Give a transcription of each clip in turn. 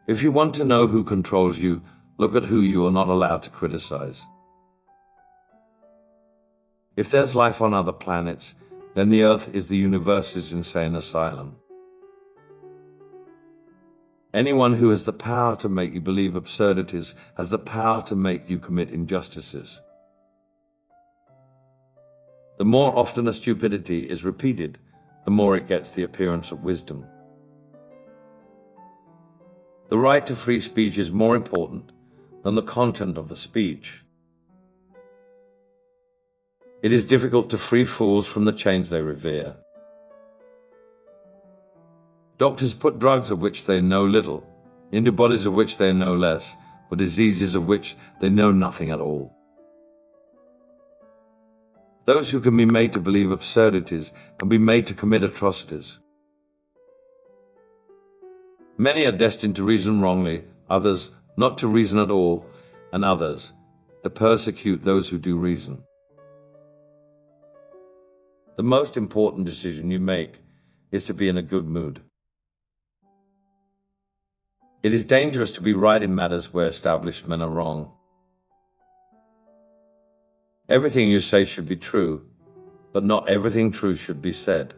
If you want to know who controls you, look at who you are not allowed to criticize. If there's life on other planets, then the Earth is the universe's insane asylum. Anyone who has the power to make you believe absurdities has the power to make you commit injustices. The more often a stupidity is repeated, the more it gets the appearance of wisdom. The right to free speech is more important than the content of the speech. It is difficult to free fools from the chains they revere. Doctors put drugs of which they know little into bodies of which they know less, for diseases of which they know nothing at all. Those who can be made to believe absurdities can be made to commit atrocities. Many are destined to reason wrongly, others not to reason at all, and others to persecute those who do reason. The most important decision you make is to be in a good mood. It is dangerous to be right in matters where established men are wrong. Everything you say should be true, but not everything true should be said.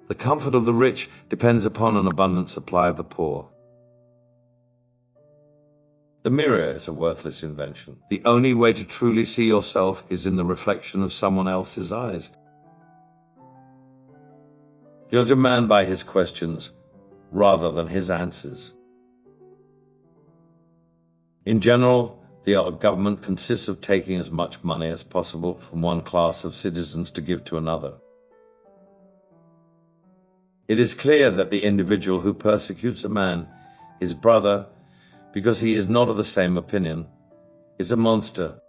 The comfort of the rich depends upon an abundant supply of the poor. The mirror is a worthless invention. The only way to truly see yourself is in the reflection of someone else's eyes. Judge a man by his questions rather than his answers. In general, the art of government consists of taking as much money as possible from one class of citizens to give to another. It is clear that the individual who persecutes a man, his brother, because he is not of the same opinion, is a monster.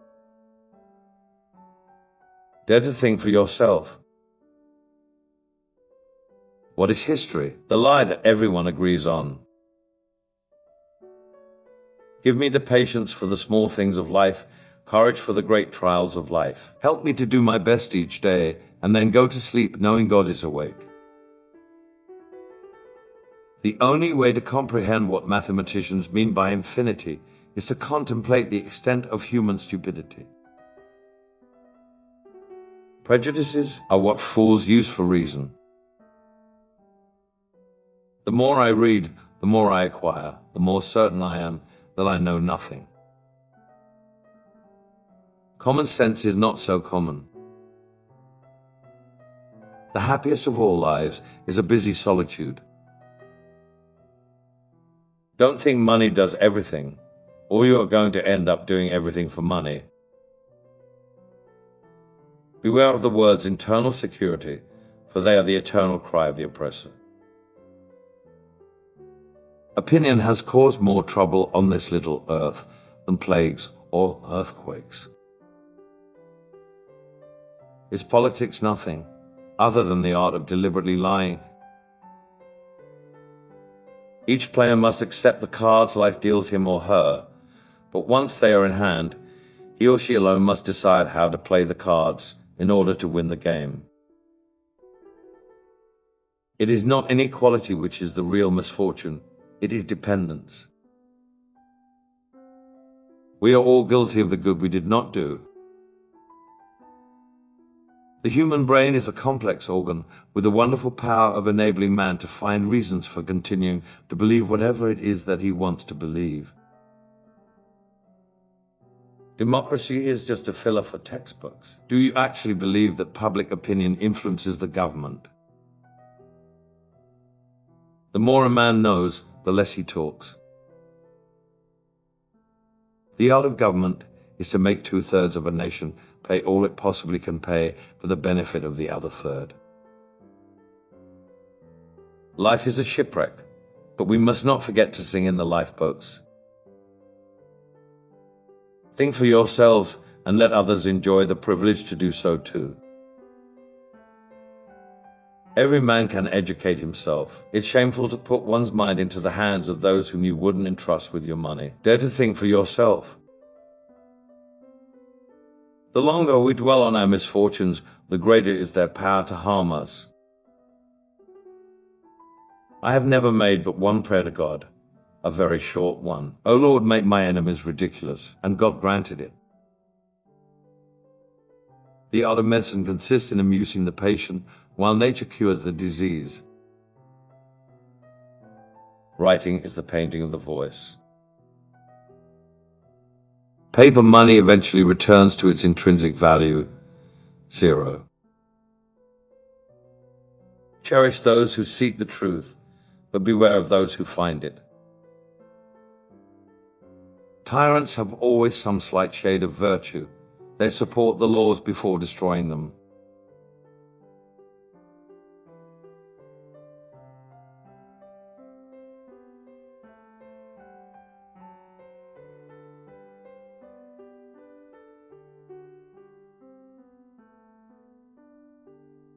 Dare to think for yourself. What is history? The lie that everyone agrees on. Give me the patience for the small things of life, courage for the great trials of life. Help me to do my best each day, and then go to sleep knowing God is awake. The only way to comprehend what mathematicians mean by infinity is to contemplate the extent of human stupidity. Prejudices are what fools use for reason. The more I read, the more I acquire, the more certain I am that I know nothing. Common sense is not so common. The happiest of all lives is a busy solitude. Don't think money does everything, or you are going to end up doing everything for money. Beware of the words internal security, for they are the eternal cry of the oppressor. Opinion has caused more trouble on this little earth than plagues or earthquakes. Is politics nothing other than the art of deliberately lying? Each player must accept the cards life deals him or her, but once they are in hand, he or she alone must decide how to play the cards in order to win the game. It is not inequality which is the real misfortune. It is dependence. We are all guilty of the good we did not do. The human brain is a complex organ with the wonderful power of enabling man to find reasons for continuing to believe whatever it is that he wants to believe. Democracy is just a filler for textbooks. Do you actually believe that public opinion influences the government? The more a man knows, the less he talks. The art of government is to make 2/3 of a nation pay all it possibly can pay for the benefit of the other third. Life is a shipwreck, but we must not forget to sing in the lifeboats. Think for yourselves and let others enjoy the privilege to do so too. Every man can educate himself. It's shameful to put one's mind into the hands of those whom you wouldn't entrust with your money. Dare to think for yourself. The longer we dwell on our misfortunes, the greater is their power to harm us. I have never made but one prayer to God, a very short one. O Lord, make my enemies ridiculous, and God granted it. The art of medicine consists in amusing the patient, while nature cures the disease. Writing is the painting of the voice. Paper money eventually returns to its intrinsic value, zero. Cherish those who seek the truth, but beware of those who find it. Tyrants have always some slight shade of virtue. They support the laws before destroying them.